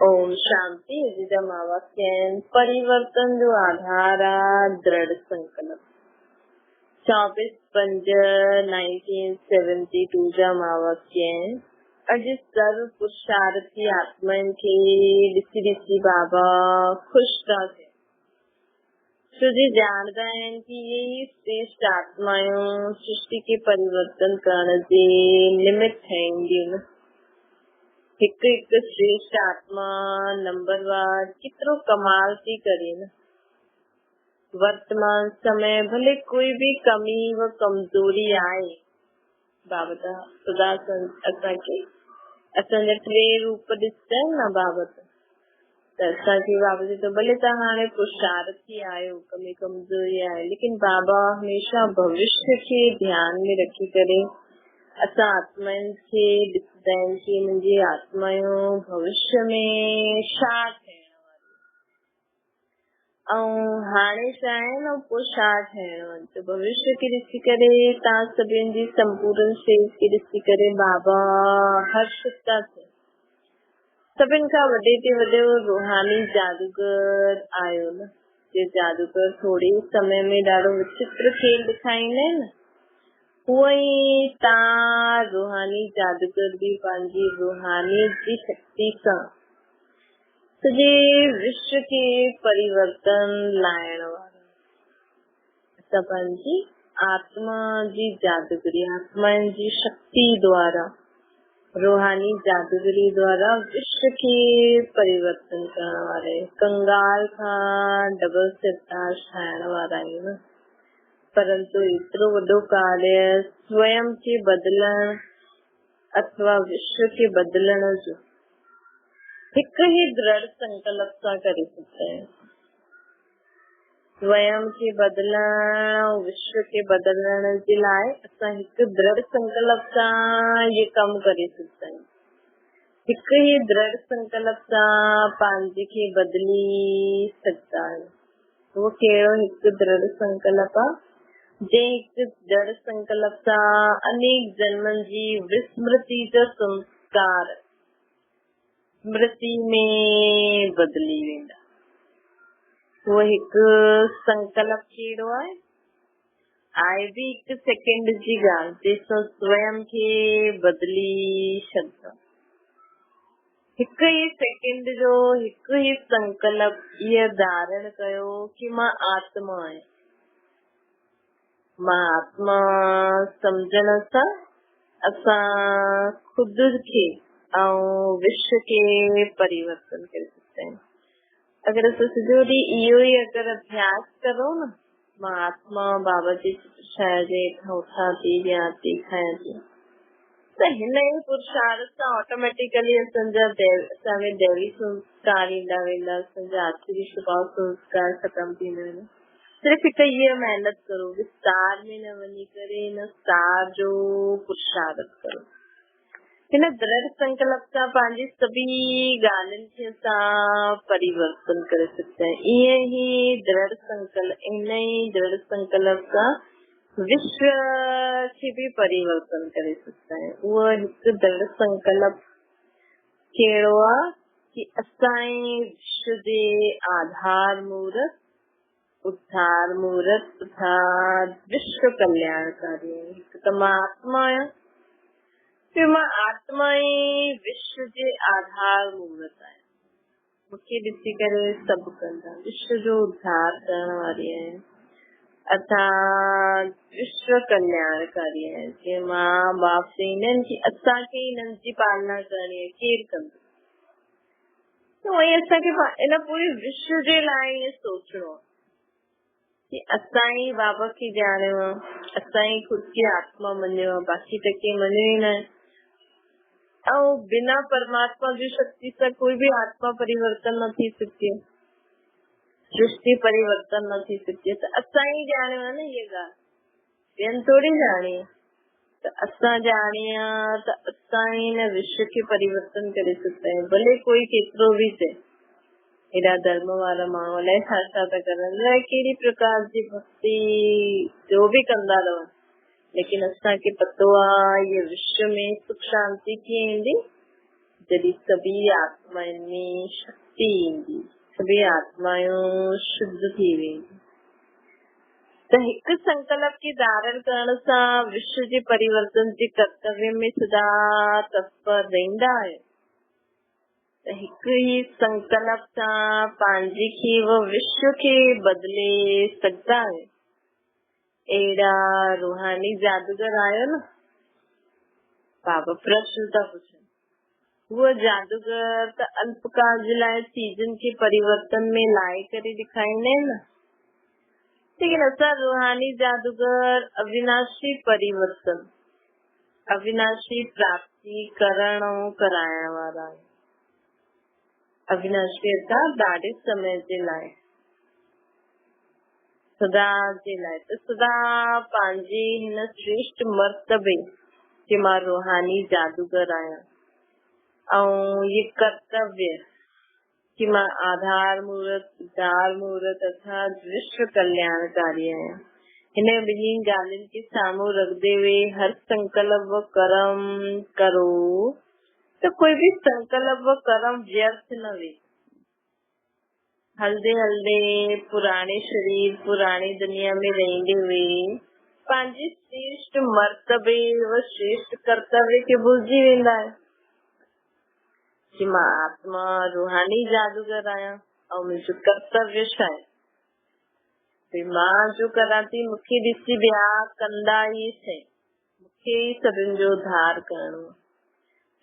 ओम शांति। अमावस्या परिवर्तन जो आधार दृढ़ संकल्प 24/5/1972 अमावस्या अॼु सर्व पुरुषार्थी आत्मा खे ॾिसी ॾिसी बाबा ख़ुशि था थियनि। छो जे ॼाणदा आहिनि कि इहे ई श्रेष्ठ आत्मायूं सृष्टि खे परिवर्तन करण जे निमित्त ठहींदियूं। हिकु हिकु श्रेष्ठ आत्मा नंबरवार केतिरो कमाल थी करे न। वर्तमान समय भले कोई भी कमी व कमजोरी आए, बाबा खुदा असांखे असांजा टे रूप ॾिसंदा आहिनि न बाबा, त असांखे बाबा जी त भले तव्हां हाणे पुरुषार्थी आहियो, कमी कमजोरी आहे, लेकिन बाबा हमेशा भविष्य खे ध्यान में रखी करे असां आत्माउनि खे ॾिसंदा आहिनि कि मुंहिंजी आत्मायूं भविष्य में छा थियण वारी ऐं हाणे छा आहे न, पोइ छा थियणो आहे। त भविष्य खे ॾिसी करे तव्हां सभिनि जी संपूर्ण शेष खे ॾिसी करे बाबा हर्षित था थियनि। सभिनि खां वॾे ते वॾो रूहानी जादूगर आयो न। जे जादूगर थोरे समय में ॾाढो विचित्र खेल ॾेखारींदा आहिनि, हूअं ई तव्हां रूहानी जादूगर भी पंहिंजी रूहानी जी शक्ति सां सॼे विश्व खे परिवर्तन लाइण वारा। असां पंहिंजी आत्मा जी जादूगरी, आत्माउनि जी शक्ति द्वारा, रूहानी जादूगरी द्वारा विश्व खे परिवर्तन करण वारे, कंगाल खां डबल सिरताज ठाहिण वारा आहियूं न। परंतु एतिरो वॾो कार्य स्वयं खे बदलण अथवा विश्व खे बदलण जो हिकु ही दृढ़ संकल्प सां करे सघंदा आहियूं। स्वयं खे बदलण, विश्व खे बदलण जे लाइ असां हिकु दृढ़ संकल्प सां ये कम करे सघंदा आहियूं। हिकु ही दृढ़ संकल्प सां पंहिंजे खे बदली सघंदा आहियूं। उहो कहिड़ो हिकु दृढ़ संकल्प आहे? जे हिकु दृढ़ संकल्प सां अनेक जन्मनि जी विस्मृति जो संस्कार स्मृति में बदली वेंदा। उहो हिकु संकल्प कहिड़ो आहे? आहे बि हिकु सेकेंड जी ॻाल्हि, जंहिंसां स्वयं खे बदली छॾंदा। हिकु ई सेकेंड जो हिकु ई संकल्प इहो धारण कयो कि मां आत्मा आहियां। मां आत्मा सम्झण सां असां खुदि खे ऐं विश्व खे परिवर्तन करे सघंदा आहियूं। अगरि असां सॼो ॾींहुं इहो ई अगरि अभ्यास करो न, मां आत्मा बाबा जी शइ जे हेठां उथां थी, वियां थी, खायां थी, त हिन ई पुरुषार्थ सां ऑटोमेटिकली असां में दैवी संस्कार ईंदा वेंदा, असांजा आखिरी स्वभाव संस्कार ख़तम थींदा वेंदा। सिर्फ़ु हिकु हीअ महिनत करो, विस्तार में न वञी करे हिन सार जो पुरुषार्थ करो। हिन दृढ़ संकल्प सां पंहिंजी सभी ॻाल्हियुनि खे असां परिवर्तन करे सघंदा आहियूं। ईअं ई दृढ़ संकल्प, इन ई दृढ़ संकल्प सां विश्व खे भी परिवर्तन करे सघंदा आहियूं। उहो हिकु दृढ़ संकल्प कहिड़ो आहे कि असांजे विश्व जे आधार मूर्त, उद्धार मूर्त तथा विश्व कल्याणकारी। हिकु त मां आत्मा आहियां, फिर मां आत्मा ई विश्व जे आधार मूर्त आहियां। मूंखे ॾिसी करे सभु कंदा, विश्व जो उद्धार करण वारी आहियां, असां विश्व कल्याणकारी आहियां। जीअं मां बाप चईंदा आहिनि कि असांखे हिननि जी पालना करणी आहे, केरु कंदो? त उहे असांखे इन पूरे विश्व जे लाइ ईअं सोचणो आहे कि असां ई बाबा खे ॼाणियो आहे, असां ई ख़ुदि खे आत्मा मञियो आहे, बाक़ी त के मञियो ई न आहे। ऐं बिना परमात्मा जी शक्ति सां कोई भी आत्मा परिवर्तन न थी सघे, सृष्टि परिवर्तन न थी सघे। त असां ई ॼाणियो आहे न इहा ॻाल्हि, ॿियनि थोरी ॼाणी आहे। त असां ॼाणी आहे त असां ई हिन विश्व खे परिवर्तन करे सघंदा आहियूं। भले कोई केतिरो भी चए, हेॾा धर्म वारा माण्हू अलाए छा छा था करनि, अलाए कहिड़ी प्रकार जी भक्ति जो भी कंदा रहनि, लेकिन असांखे पतो आहे ये विश्व में सुख शांति कीअं ईंदी? जॾहिं सभी आत्माउनि में शक्ति ईंदी, सभी आत्मायूं शुद्ध थी वेंदी। त हिकु संकल्प खे धारण करण सां विश्व जे परिवर्तन जे कर्तव्य में सदा तत्पर रहंदा आहियो। त हिकु ई संकल्प सां पंहिंजे खे व विश्व खे बदिले सघंदा आहियो। अहिड़ा रूहानी जादूगर आहियो न। बाबा प्रश्न था पुछनि, उहो जादूगर त अल्पकाल जे लाइ चीजनि खे परिवर्तन में लाहे करे ॾेखारींदा आहिनि न, लेकिन असां रूहानी जादूगर अविनाशी परिवर्तन, अविनाशी प्राप्ति करण ऐं कराइण वारा आहियूं। अविनाशी अर्थात ॾाढे समय जे लाइ, सदा जे लाइ। त सदा पंहिंजे हिन श्रेष्ठ मर्तबे कि मां रूहानी जादूगर आहियां ऐं ये कर्तव्य कि मां आधार मूर्त अर्थात विश्व कल्याणकारी आहियां। हिन ॿिन्ही ॻाल्हियुनि खे साम्हूं रखंदे हुए हर संकल्प व कर्म करो त कोई बि संकल्प व कर्म व्यर्थ न वे। हलदे हलदे पुराने शरीर पुरानी दुनिया में रहंदे हुए पंहिंजे श्रेष्ठ मर्तबे व श्रेष्ठ कर्तव्य खे भुलिजी वेंदा आहियो कि मां आत्मा रूहानी जादूगर आहियां ऐं मुंहिंजो कर्तव्य छा आहे। भई मां जो करां थी मूंखे ॾिसी ॿिया कंदा ई शइ, मूंखे ई सभिनि जो उद्धार करणो।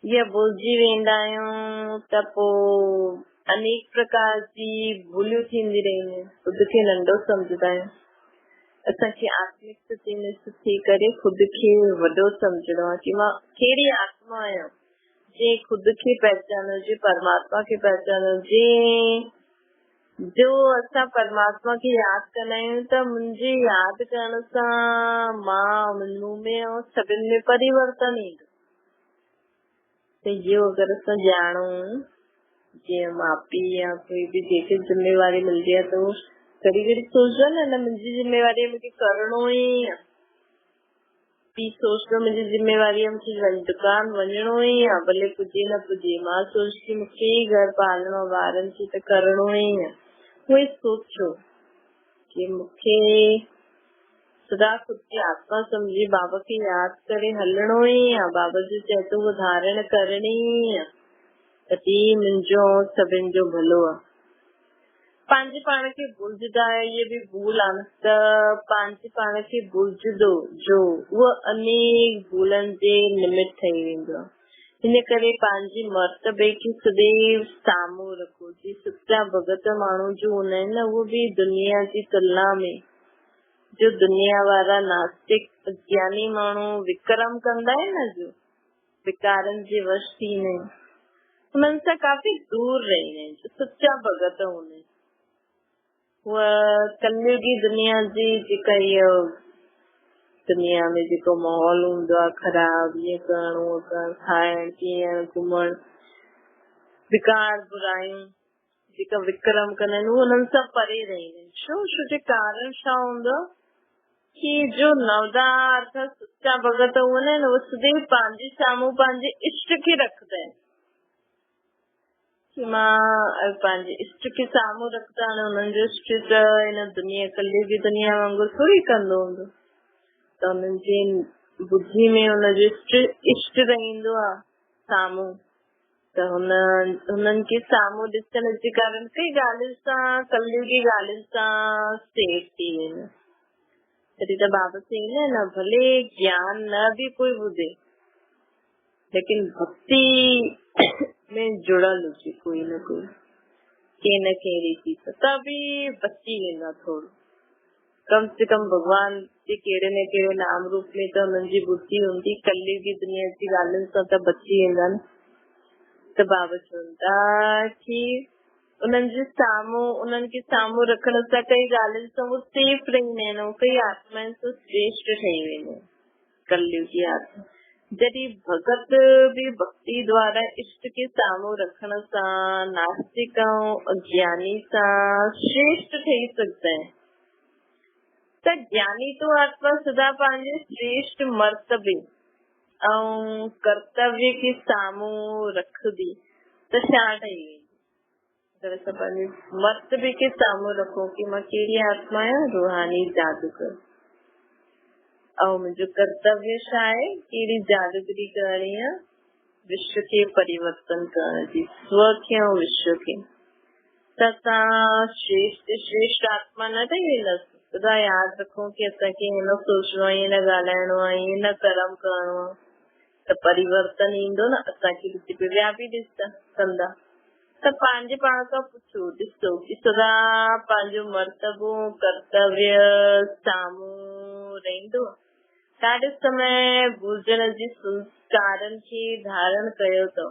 इहा भुलिजी वेंदा आहियूं त पोइ अनेक प्रकार जी भूलियूं थींदी रहंदियूं। ख़ुदि खे नंढो सम्झंदा आहियूं। असांखे आत्मिक स्थिति में थी करे ख़ुदि खे वॾो सम्झणो आहे कि मां कहिड़ी आत्मा आहियां। जे ख़ुदि खे पहचानो, जे परमात्मा खे पहचानो, जो असां परमात्मा खे यादि कंदा आहियूं त मुंहिंजे यादि करण सां मां मूं में ऐं सभिनि में परिवर्तन ईंदो। त इहो अगरि असां ॼाणूं, जीअं माउ पीउ या कोई बि जेके जिम्मेवारी मिलंदी आहे त कॾहिं कॾहिं सोचो न मुंहिंजी जिम्मेवारी मूंखे करणो ई आहे। पीउ सोचंदो मुंहिंजी जिम्मेवारी आहे मूंखे दुकान वञणो ई आहे, भले पुजे न पुजे। मां सोचती मूंखे ई घर पालणो, ॿारनि खे त करणो ई आहे। उहे सोचो कि मूंखे सदा ख़ुदि की आत्मा सम्झी बाबा खे यादि करे हलणो ई आहे। बाबा जो चए थो उहो धारण करणी ई आहे, तॾहिं मुंहिंजो सभिनि जो भलो आहे। पंहिंजे पाण खे भुलिजंदा आहियो, इहे बि भूल आहे त पंहिंजे पाण खे भुलिजंदो जो उहो अनेक भूलनि जे निमित ठही वेंदो आहे। हिन करे पंहिंजे मर्तबे खे सदैव साम्हूं रखो। जी सच्चा भगत माण्हू जो हूंदा आहिनि न, उहो बि दुनिया जी तुलना में जो दुनिया वारा नास्तिक अज्ञानी माण्हू विक्रम कंदा आहिनि न, जो विकारनि जे वश थींदा आहिनि, उन्हनि सां काफ़ी दूर रहंदा आहिनि। जो सच्चा भगत हूंदा आहिनि उहा कलयुगी दुनिया जी जेका इहो दुनिया में जेको माहौल हूंदो आहे ख़राब, ईअं करणु उहो करणु, खाइण पीअण घुमण, विकार बुरायूं जेका विक्रम कंदा आहिनि उहे उन्हनि सां परे रहंदा आहिनि। छो जे कारण छा हूंदो कि जो नवदा अर्थात सच्चा भगत हूंदा आहिनि उहे सदैव पंहिंजे साम्हूं पंहिंजे इष्ट खे रखंदा आहिनि कि मां पंहिंजे इष्ट खे साम्हूं रखंदा आहिनि। उन्हनि जो इष्ट त हिन दुनिया कलयुगी दुनिया वांगुरु थोरी कंदो हूंदो, त उन्हनि जी बुद्धि में हुनजो इष्ट रहंदो आहे साम्हूं। त हुननि खे साम्हूं ॾिसण जे कारण कई ॻाल्हियुनि सां, कलयुगी ॻाल्हियुनि सां सेफ थी वेंदो। तॾहिं त बाबा चईंदा आहिनि न, भले ज्ञान न बि कोई ॿुधे लेकिन भक्ति में जुड़ल हुजे कोई न कोई, के न के रीति सां, त बि बची वेंदा थोरो। कम से कम भगवान जे कहिड़े न कहिड़े नाम रूप में त हुननि जी बुद्धि हूंदी, कलयुगी दुनिया जी ॻाल्हियुनि सां त बची वेंदा न। त बाबा चवंदा कि उन्हनि खे साम्हूं रखण सां कई ॻाल्हियुनि सां उहे सेफ रहंदा आहिनि ऐं कई आत्माउनि सां श्रेष्ठ ठही वेंदा आहिनि कलयुगी आत्मा। जॾहिं भगत बि भक्ति द्वारा इष्ट के साम्हूं रखण सां नास्तिक ऐं अज्ञानी सां श्रेष्ठ ठही सघंदा आहिनि। त ज्ञानी तो आत्मा सदा पंहिंजे श्रेष्ठ मर्तबे ऐं कर्तव्य के साम्हूं रखंदी त छा ठही वेंदी। अगरि असां पंहिंजे मर्तबे खे साम्हूं रखूं कि मां कहिड़ी आत्मा आहियां, रूहानी जादूगर, ऐं मुंहिंजो कर्तव्य छा आहे, कहिड़ी जादूगरी करणी आहे, विश्व खे परिवर्तन करण जी, स्व खे ऐं विश्व खे। त असां श्रेष्ठ श्रेष्ठ आत्मा न ठही वेंदासीं। सदा यादि रखूं कि असांखे ईअं न सोचणो आहे, ईअं न ॻाल्हाइणो आहे, ईअं न कर्म करणो आहे, त परिवर्तन ईंदो न। असांखे ॾिसी पे ॿिया बि ॾिसंदा कंदा। त पंहिंजे पाण खां पुछो, ॾिसो कि सदा पंहिंजो मर्तबो कर्तव्य साम्हूं रहंदो। ॾाढे समय गुरुजन जी संस्कारनि खे धारण कयो अथव,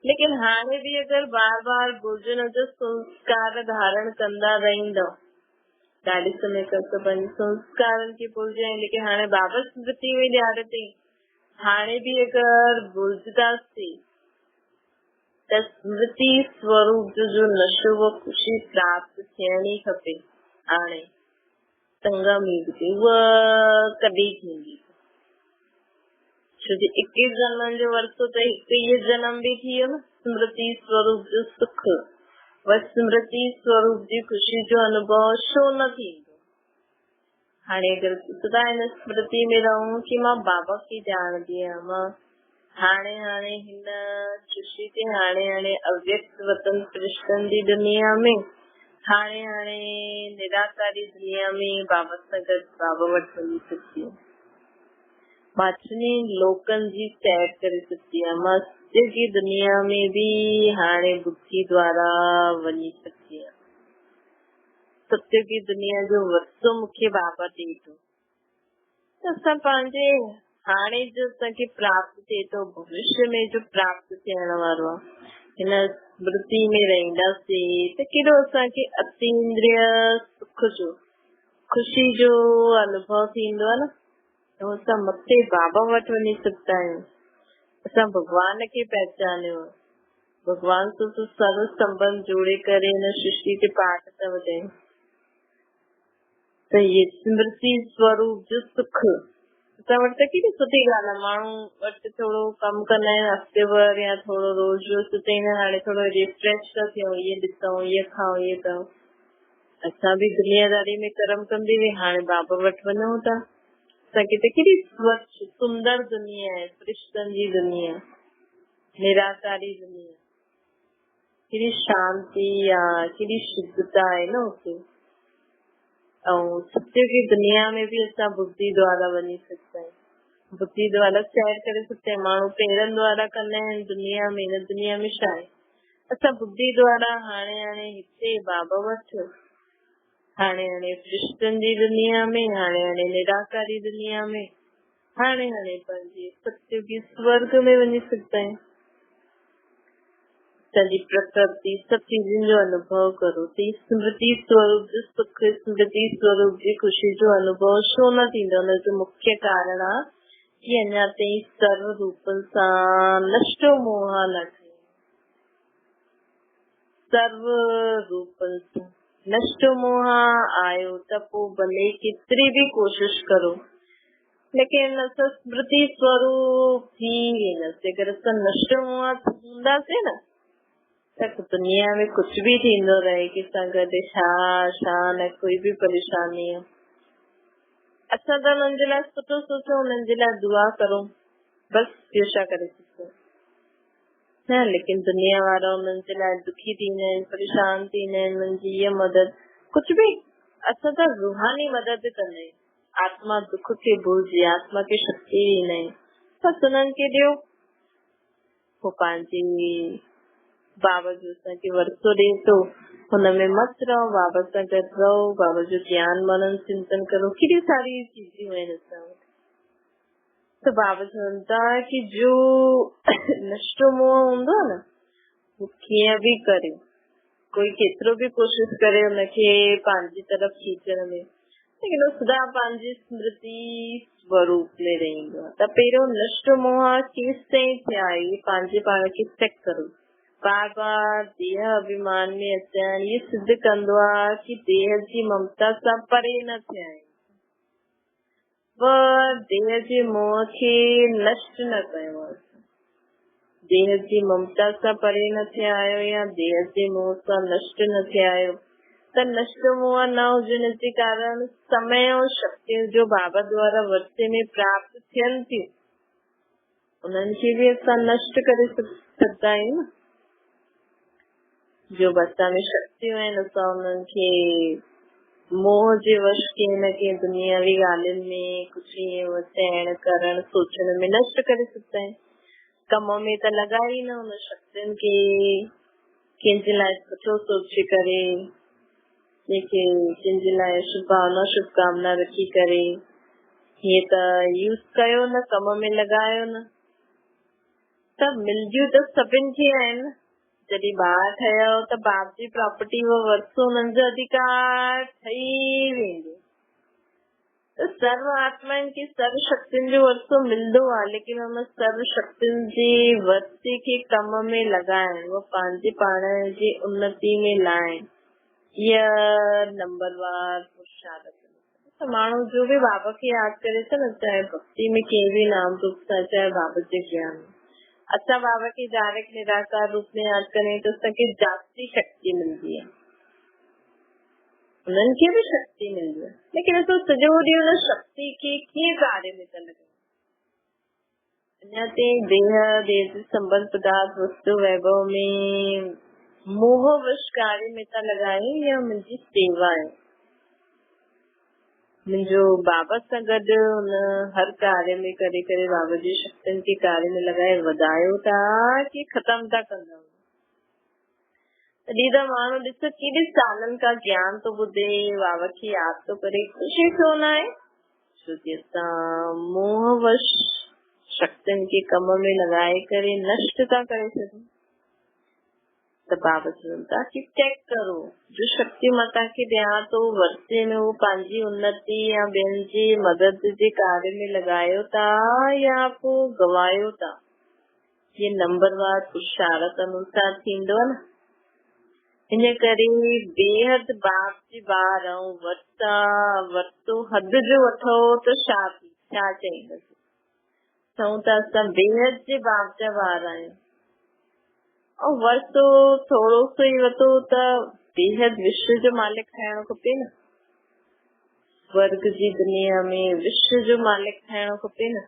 लेकिन हाणे बि अगरि बार बार गुरुजन जो संस्कार धारण कंदा रहंदव, ॾाढे समय खां पंहिंजे संस्कारनि खे भुलिजाइ, लेकिन हाणे बाबा स्मृति में ॾियारे अथई, हाणे बि अगरि भुलिजंदासीं त स्मृति स्वरूप जो नशो व ख़ुशी प्राप्त थियणी खपे। हाणे संगम युग ते उहा कॾहिं थींदी, छो जो 21 जन्मनि जो वरितो त 21 जन्म बि थी वियो न। स्मृति स्वरूप जो सुख व स्मृति स्वरूप जी ख़ुशी जो अनुभव छो न थींदो। हाणे अगरि सदा हिन स्मृति में रहूं कि मां बाबा खे ॼाणदी आहियां, मां हाणे हाणे हिन सृष्टि ते हाणे अव्यक्त वतन कृष्ण जी दुनिया में, हाणे हाणे निराकारी दुनिया में बाबा सां गॾु बाबा वटि वञी सघंदी आहियां। मां अठनी लोकनि जी सैर करे सघंदी आहियां। मां सत्य जी दुनिया में बि हाणे बुद्धि द्वारा वञी सघंदी आहियां। सत्य की दुनिया जो वरतो मूंखे बाबा ॾे थो। त असां पंहिंजे हाणे जो असांखे प्राप्त थिए थो, भविष्य में जो प्राप्त थियण वारो आहे, हिन स्मृति में रहंदासीं त केॾो असांखे अतींद्रिय सुख जो, ख़ुशी जो अनुभव थींदो आहे न। असां मथे बाबा वटि वञी सघंदा आहियूं। असां भॻवान खे पहचानियो, भॻवान सां सर्व संबंध जोड़े करे हिन सृष्टि ते पाठ था वॼायूं। त इहे स्मृति स्वरूप जो सुख असां वटि त केॾी सुठी ॻाल्हि आहे। माण्हू वटि थोरो कमु कंदा आहिनि हफ़्ते भर या थोरो रोज़ रोज़ सोचींदा आहिनि हाणे थोरो रिफ्रेश था थियूं, इहे ॾिसूं, इहे खाऊं, इहे कयूं। असां बि दुनियादारी में कर्म कंदे हुए हाणे बाबा वटि वञूं था। असांखे त केॾी स्वच्छ सुंदर दुनिया आहे, कृष्ण जी दुनिया, निराकारी दुनिया, केॾी शांती आहे, केॾी शुद्धता आहे न उते। ऐं सत्य की दुनिया में बि असां बुद्धि द्वारा वञी सघंदा आहियूं, बुद्धि द्वारा सैर करे सघंदा आहियूं। माण्हू पेरनि द्वारा कंदा आहिनि दुनिया में, हिन दुनिया में छा आहे, असां बुद्धि द्वारा हाणे हाणे हिते बाबा वटि, हाणे हाणे कृष्ण जी दुनिया में, हाणे हाणे निराकारी दुनिया में, हाणे हाणे पंहिंजे सत्य की स्वर्ग में वञी सघंदा आहियूं। सॼी प्रकृति सभु चीज़ुनि जो अनुभव करो त स्मृति स्वरूप जो सुख, स्मृति स्वरूप जी ख़ुशी जो अनुभव छो न थींदो। हुनजो मुख्य कारण आहे कि अञा ताईं सर्व रूपनि सां नष्टो मोह न ठहियो, सर्व रूपनि सां नष्टो मोह आयो त पोइ भले केतिरी बि कोशिश करो, लेकिन असां स्मृति स्वरूप थी वेंदासीं। अगरि असां नष्टो मोह हूंदासीं न त दुनिया में कुझु बि थींदो रहे कि असां गॾु छा न कोई बि परेशानी आहे, असां त हुननि जे लाइ सुठो सोचो, हुननि जे लाइ दुआ करूं, बसि ॿियो छा करे सघूं न। लेकिन दुनिया वारा हुननि जे लाइ दुखी थींदा आहिनि, परेशान थींदा आहिनि, हुननि जी हीअ मदद कुझु बि। असां त रूहानी मदद कंदा आहियूं, आत्मा दुख खे भुलिजे, आत्मा खे शक्ति ॾींदा आहियूं, बसि हुननि खे ॾियो। पोइ पंहिंजी बाबा जो असांखे वरतो ॾे थो, हुनमें मस्त रहो, बाबा सां गॾु रहो, बाबा जो ज्ञान मनन चिंतन करो। केॾी सारी चीज़ूं आहिनि असां वटि। त बाबा चवनि था कि जो नष्टो मोह हूंदो आहे न, वो कीअं बि करे, कोई केतिरो बि कोशिश करे हुनखे पंहिंजी तरफ़ खींचण में, लेकिन उहो सदा पंहिंजी स्मृति स्वरूप में रहंदो आहे। त पहिरियों नष्टो मोह केसि ताईं थिया आहे पंहिंजे पाण खे चेक करो। बार बार देह अभिमान में अचण ये सिद्ध कंदो आहे कि देह जी ममता सां परे न थिया आहिनि, देह जे मोह खे नष्ट न कयो आहे। देह जी ममता सां परे न थिया आहियो या देह जे मोह सां नष्ट न थिया आहियो त नष्ट मोह न हुजण जे कारण समय ऐं शक्ति जो बाबा द्वारा वर्ते में प्राप्त थियनि थियूं उन्हनि खे बि असां नष्ट करे सघंदा आहियूं न। जो असां में शक्तियूं आहिनि असां उन्हनि खे मोह जे वश कंहिं न कंहिं दुनियावी ॻाल्हियुनि में कुझु ईअं चइण करण सोचण में नष्ट करे सघंदा आहियूं। कम में त लॻाई न उन शक्तियुनि खे कंहिंजे लाइ सुठो सोचे करे कंहिंजे लाइ शुभकामना रखी करे हीअं त यूज़ कयो न, कम में लॻायो न, त मिलंदियूं त सभिनि खे आहिनि। जॾहिं ॿार ठहियो त बाप जी प्रॉपर्टी वरितो हुननि जो अधिकार ठही वेंदो। त सर्व आत्माउनि खे सर्व शक्तियुनि जो वरितो मिलंदो आहे, लेकिन हुन सर्व शक्तियुनि जी वरिती खे कम में लॻाइण, उहो पंहिंजे पाण जी उन्नति में लाइण, इहा नंबरवार पुरुषार्थ। त माण्हू जो बि बाबा खे यादि करे थो न, चाहे भक्ति में कंहिं बि नाम रूप सां, चाहे बाबा जे ज्ञान, असां बाबा खे डायरेक्ट निराकार रूप में यादि करें तो असांखे जास्ती शक्ति मिलंदी आहे, उन्हनि खे बि शक्ति मिलंदी आहे, लेकिन असां सॼो ॾींहुं उन शक्ति खे कीअं कार्य में था लॻायूं। अञा ताईं देह जे संबंध पदार्थ वस्तु वैभव में मोहवश कार्य में था लॻायूं या मुंहिंजी सेवा आहे। मुंहिंजो बाबा सां गॾु हुन हर कार्य में करे करे बाबा जी शक्तियुनि खे कार्य में लॻाए वधायो था कि ख़तम था कंदा। तॾहिं त माण्हू ॾिसो केॾे सालनि खां ज्ञान थो ॿुधे, बाबा खे यादि थो करे, ख़ुशी छो न आहे? छो कि असां मोहवश शक्तियुनि खे कम में लॻाए करे नष्ट था करे सघूं। त बाबा चवनि था कि चेक करो, जो शक्ति मां तव्हांखे ॾियां थो वर्ते में उहो पंहिंजी उन्नति या ॿियनि जी मदद जे कार्य में लॻायो था या पोइ गवायो था। ये नंबरवार पुरुषार्थ अनुसार थींदो न। हिन करे बेहद बाप जी ॿार ऐं वरितो हद जो वठो त छा चईंदसि। चऊं था असां बेहद जे बाप जा ॿार आहियूं ऐं वरितो थोरो सो ई वरितो त बेहद विश्व जो मालिक ठाहिणो खपे न। स्वर्ग जी दुनिया में विश्व जो मालिक ठाहिणो खपे न।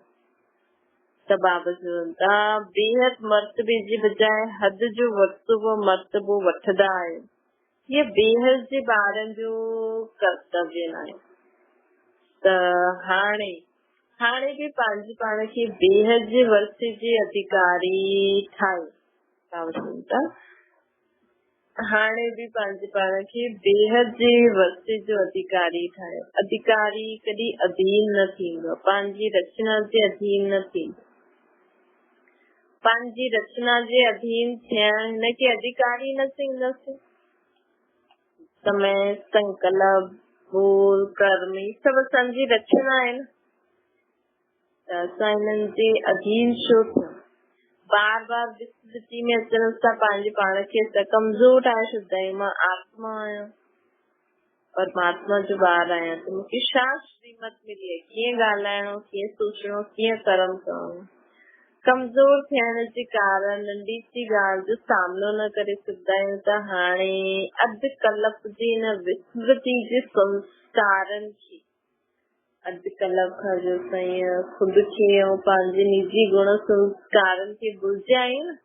त बाबा चवनि था बेहद मर्तबे जे बजाए हद जो वरितो मर्तबो वठंदा आहियो। ये बेहद जे ॿारनि जो कर्तव्य आहे। त हाणे बि पंहिंजे पाण खे बेहद जे वर्से जे अधिकारी ठाहियो। हाणे बि पंहिंजे पाण खे बेहद जे वर्से जो अधिकारी ठाहियो। अधिकारी कॾहिं अधीन न थींदो, पंहिंजी रचना जे अधीन न थींदो। पंहिंजी रचना जे अधीन थियण हिनखे अधिकारी न चईंदासीं। समय, संकल्प, भूल, कर्म सभु असांजी रचना आहिनि। त असां हिननि जे अधीन छो थियूं? बार बार विस्मृति में अचण सां पंहिंजे पाण खे असां कमज़ोर ठाहे छॾींदा आहियूं। मां आत्मा आहियां, परमात्मा जो ॿार आहियां, त मूंखे छा श्रीमत मिली आहे, कीअं ॻाल्हाइणो, कीअं सोचणो, कीअं कर्म करणो। कमज़ोर थियण जे कारण नंढी सी ॻाल्हि जो सामनो न करे सघंदा आहियूं। त हाणे अधु कल्प जी हिन विस्मृति जे संस्कारनि खे, अधु कल्प खां जो असां ख़ुदि खे ऐं पंहिंजे निजी गुण संस्कारनि खे भुलिजिया आहियूं न।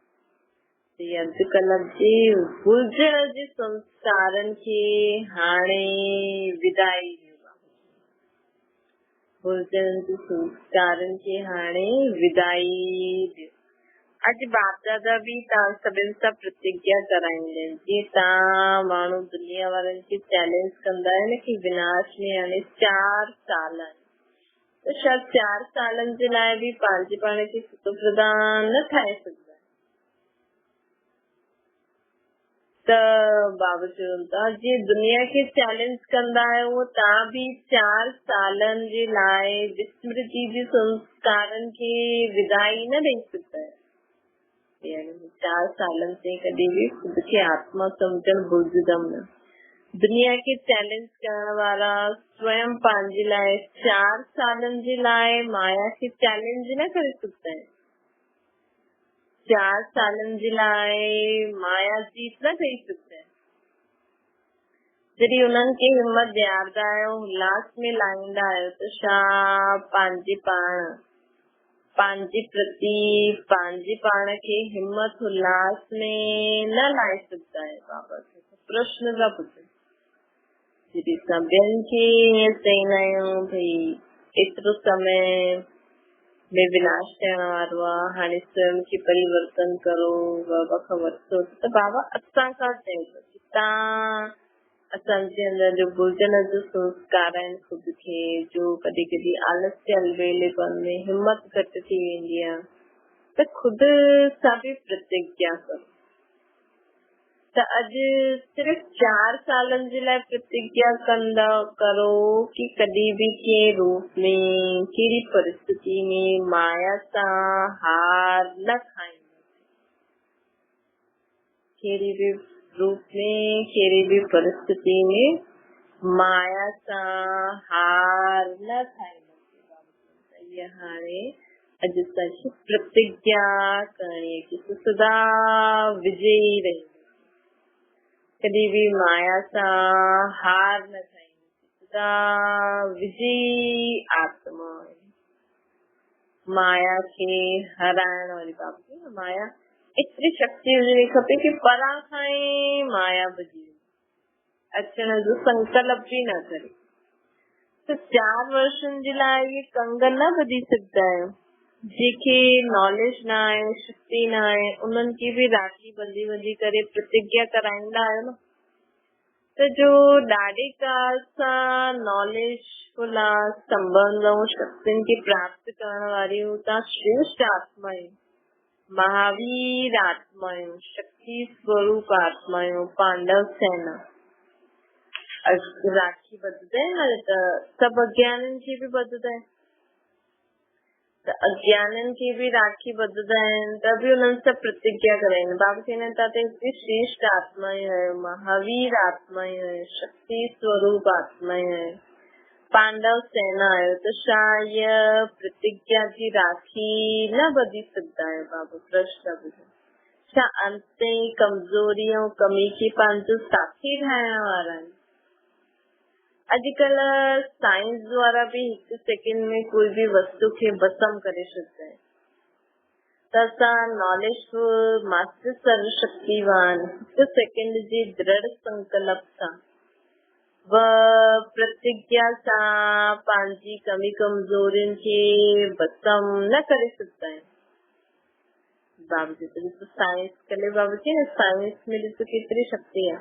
अधु कल्प जे भुलिजण जे संस्कारनि खे हाणे विदाई ॾियो। भुलिजण जे संस्कारनि खे हाणे विदाई ॾियो। अॼु बाप दादा बि तव्हां सभिनि सां प्रतिज्ञा कराईंदा आहिनि। जीअं तव्हां माण्हू दुनिया वारनि खे चैलेंज कंदा आहिनि कि विनाश में हाणे 4 साल आहिनि, त छा 4 सालनि जे लाइ बि पंहिंजे पाण खे सुतो प्रधान न ठाहे सघंदा? त बाबा चवनि था जीअं दुनिया खे चैलेंज कंदा आहियो, तव्हां बि 4 सालनि जे लाइ विस्मृति जे संस्कारनि खे विदाई न ॾेई सघंदा आहियो। 4 सालनि ताईं कॾहिं बि ख़ुदि खे आत्मा सम्झण भुलिजंदम न। दुनिया खे चैलेंज करण वारा स्वयं पंहिंजे लाइ 4 सालनि जे लाइ माया खे चैलेंज न करे सघंदा आहिनि। 4 सालनि जे लाइ माया जीत न ठही सघंदा आहिनि। जॾहिं उन्हनि खे हिमत ॾियारंदा आहियो, उल्लास में लाहींदा आहियो त छा पंहिंजे प्रति पंहिंजे पाण खे हिमत उल्लास में न लाहे सघंदा आहियो? बाबा प्रश्न था पुछनि। जॾहिं असां ॿियनि खे ईअं चईंदा आहियूं भई एतिरो समय में विनाश थियण वारो आहे, हाणे स्वयं खे परिवर्तन करो, बाबा खां वरितो, त बाबा असां खां चए थो कि तव्हां असांजे अंदर जो भुलजन जो संस्कार आहिनि खुद खे, जो कॾहिं कॾहिं आलस्य अलबेलेपन में हिमत घटि थी वेंदी आहे, त खुद सां बि प्रतिज्ञा करो। त अॼु सिर्फ़ 4 सालनि जे लाइ प्रतिज्ञा कंदा करो कि कॾहिं बि कंहिं रूप में, कहिड़ी परिस्थिति में माया सां हार न खाईंदा, कहिड़ी बि रूप में, कहिड़ी बि परिस्थिति में माया सां हार न खाईंदा। ये हाणे अॼु असांखे प्रतिज्ञा करणी है कि सदा विजयी रही, कॾहिं बि माया सां हार न खाईंदी, सदा विजयी आत्मा, माया खे हराइण वारी। बाबा माया एतिरी शक्ति हुजणी खपे कि परां खां ई माया भॼी अचण जो संकल्प बि न करे। त 4 वर्षनि जे लाइ इहे कंगन न ॿधी सघंदा आहियो। जेके नॉलेज न आहे, शक्ति न आहे, उन्हनि खे बि राखी ॿधी करे प्रतिज्ञा कराईंदा आहियो न। त जो ॾाढे काल सां नॉलेज संबंध ऐं शक्तियुनि खे प्राप्त करण वारियूं तव्हां श्रेष्ठ आत्मा आहियो, महावीर आत्मा आहियो, शक्ति स्वरूप आत्मा आहियो, पांडव सेना। राखी ॿधंदा आहिनि त सभु अज्ञाननि खे बि ॿधंदा आहिनि, त अज्ञाननि खे बि राखी ॿधंदा आहिनि, त बि उन्हनि सां प्रतिज्ञा कराईंदा। बाबा चवंदा आहिनि तव्हां हिकिड़ी श्रेष्ठ आत्मा आहियो, महावीर आत्मा आहियो, शक्ति स्वरूप आत्मा आहियो, पांडव सेना आहियो, त छा इहा प्रतिज्ञा जी राखी न ॿधी सघंदा आहियो? बाबा प्रश्न ॿुधो। छा अंत ताईं कमज़ोरी ऐं कमी खे पंहिंजो साथी ठाहिण वारा आहिनि? अॼुकल्ह साइंस द्वारा भी 1 सेकेंड में कोई भी वस्तु खे भस्म करे छॾंदा आहिनि। त असां नॉलेजफुल मास्टर सर्वशक्तिवान 1 सेकेंड जे दृढ़ संकल्प सां प्रतिज्ञा सां पंहिंजी कमी कमज़ोरियुनि खे भस्म न करे सघंदा आहिनि। बाबा जी तो साइंस कले बाबा जी न साइंस में ॾिसो केतिरी शक्ति आहे।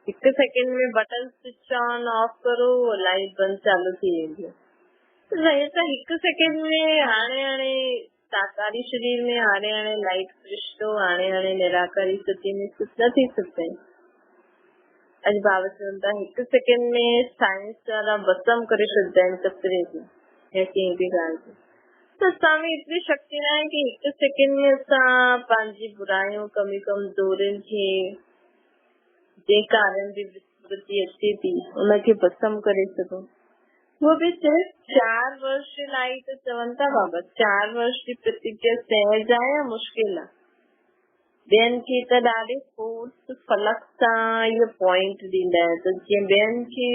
1 सेकेंड में बटन स्विच ऑन ऑफ करो, लाइट बंद चालू थी वेंदी आहे। त 1 सेकेंड में हाणे साकारी शरीर में हाणे लाइट फ्रिश्तो, हाणे निराकारी स्थिति में कुछ न थी सकते। अॼु बाबा चवनि था 1 सेकेंड में साइंस वारा भस्म करे छॾंदा आहिनि कचरे खे या कंहिं बि ॻाल्हि खे। त असां में एतिरी शक्ति न आहे कि 1 सेकेंड में असां पंहिंजी बुराइयूं, कमी कमज़ोरियुनि खे, जे कारण भी विस्मृति अचे थी, उनखे भस्म करे सघूं। वो भी सिर्फ 4 वर्ष लाइ त चवनि था बाबा। 4 वर्ष जी प्रतिज्ञा सहज आहे या मुश्किल आहे? ॿियनि खे त ॾाढे फोर्स फलक सां इहो पॉइंट ॾींदा आहिनि, त जीअं ॿियनि खे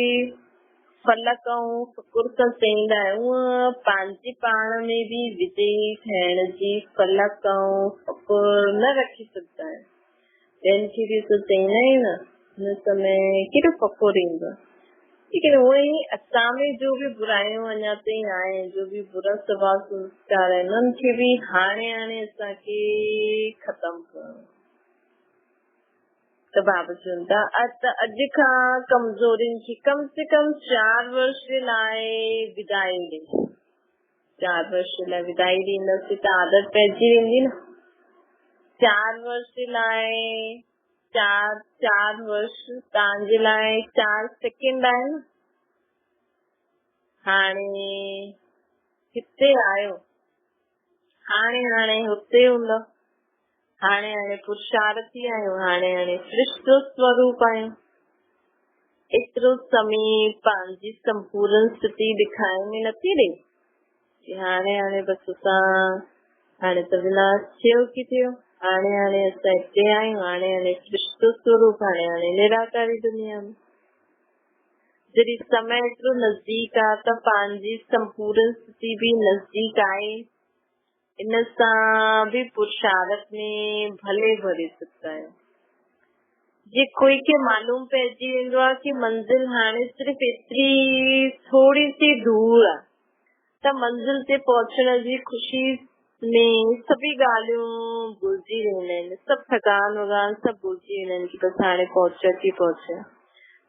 फलक ऐं फ़कुर सां चईंदा आहियूं, उहा पंहिंजे पाण में बि विजयी थियण जी फलक ऐं फ़कुर न रखी सघंदा आहिनि। ॿियनि खे बि तो चईंदा आहियूं न, हिन समय केॾो फ़कुर ईंदो। लेकिन उहे ई असां में जो भी बुराइयूं अञा ताईं आहिनि, जो भी बुरा स्वभाव संस्कार आहिनि, उन्हनि खे बि हाणे असांखे ख़तम करणो। त बाबा चवनि था अॼु खां कमज़ोरियुनि खे कम से कम 4 वर्ष लाइ विदाई ॾे। 4 वर्ष लाइ विदाई ॾींदसि त आदत पइजी वेंदी न। 4 वर्ष लाइ 4 वर्ष तव्हांजे लाइ 4 सेकेंड आहे न। हाणे हिते आयो, हाणे हुते हूंदो, हाणे पुरुषार्थी आहियो, हाणे सृष्ट स्वरूप आहियो। एतिरो समय पंहिंजी संपूर्ण स्थिति ॾेखारण में नथी ॾे कि हाणे बसि असां हाणे त विनाश थियो की थियो। हाणे हाणे असां हिते आहियूं, हाणे हाणे सृष्टि स्वरूप, हाणे हाणे निराकारी दुनिया में। जॾहिं समय एतिरो नज़दीक आहे त पंहिंजी संपूर्ण स्थिति बि नज़दीक आहे। इन सां बि पुरुषार्थ में भले भरे सघंदा आहियूं। जे कोई खे मालूम पइजी वेंदो आहे कि मंज़िल हाणे सिर्फ़ एतिरी थोड़ी सी दूर आहे, त मंज़िल ते पहुचण जी ख़ुशी में सभी ॻाल्हियूं भुलिजी वेंदा आहिनि, सभु थकान वकान सभु भुलिजी वेंदा आहिनि कि बसि हाणे पहुचा की पहुचा।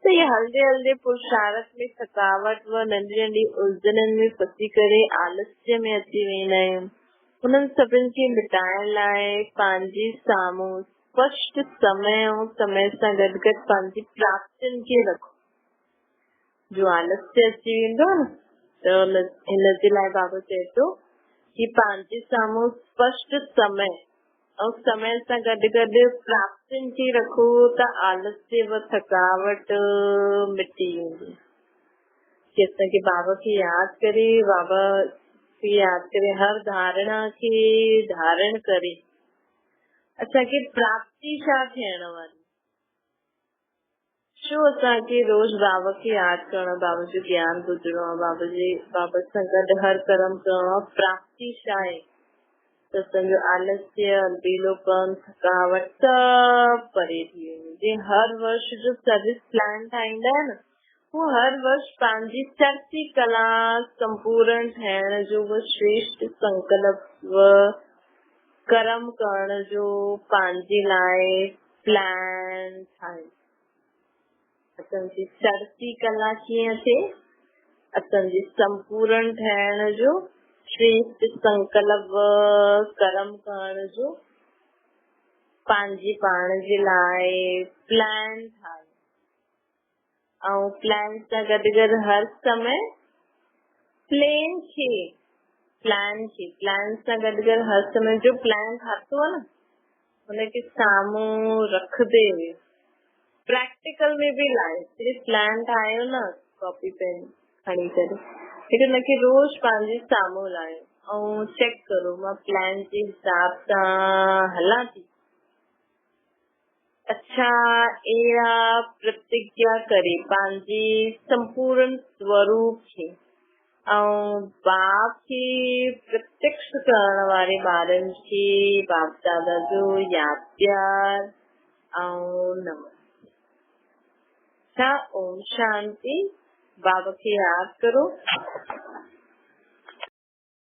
त ये हलंदे हलंदे पुरुषार्थ में थकावट व नंढी नंढी उलझननि में फसी करे आलस्य में अची वेंदा आहियूं। उन्हनि सभिनि खे मिटाइण लाइ पंहिंजे साम्हूं स्पष्ट समय ऐं समय सां गॾु गॾु पंहिंजी प्राप्तियुनि खे रखो। जो आलस्य अची वेंदो आहे न, त हिनजे लाइ बाबा चए थो कि पंहिंजे साम्हूं स्पष्ट समय ऐं समय सां गॾु गॾु प्राप्तियुनि खे रखो त आलस्य व थकावट मिटी वेंदी। कि असांखे बाबा खे यादि करे, बाबा खे यादि करे हर धारणा खे धारण करे असांखे प्राप्ति छा थियण वारी। छो असांखे रोज़ बाबा खे यादि करणो, बाबा जो ज्ञान ॿुधणो आहे, बाबा सां गॾु हर कर्म करणो आहे। प्राप्ति छा आहे? त असांजो आलस्य, अलबेलोपन, थकावट सभु परे थी वेंदी। जीअं हर वर्ष जो सर्विस प्लान ठाहींदा आहिनि, वो हर वर्ष पंहिंजी चढ़ती कला संपूर्ण ठहण जो वो श्रेष्ठ संकल्प व कर्म करण जो पंहिंजे लाइ प्लान ठाहे। असांजी चढ़ती कला कीअं थिए? असांजी संपूर्ण ठहण जो श्रेष्ठ संकल्प कर्म करण जो पंहिंजे पाण जे लाइ प्लान ठाहे। ऐं प्लान सां गॾु गॾु हर समय प्लान सां गॾु गॾु हर समय जो प्लान ठातो आहे न, हुनखे साम्हूं रखंदे हुए प्रैक्टिकल में भी लाए। सिर्फ प्लान ठाहियो न कॉपी पेन खणी करे, लेकिन हुनखे रोज़ पंहिंजे साम्हूं लायो ऐं चेक करो मां प्लान जे हिसाब सां हलां थी। अच्छा, अहिड़ा प्रतिज्ञा करे पंहिंजे संपूर्ण स्वरूप खे ऐं बाप खे प्रत्यक्ष करण वारे ॿारनि खे बाप दादा जो यादि प्यार ऐं नमस्ते। ओम शांति। बाबा खे यादि करो।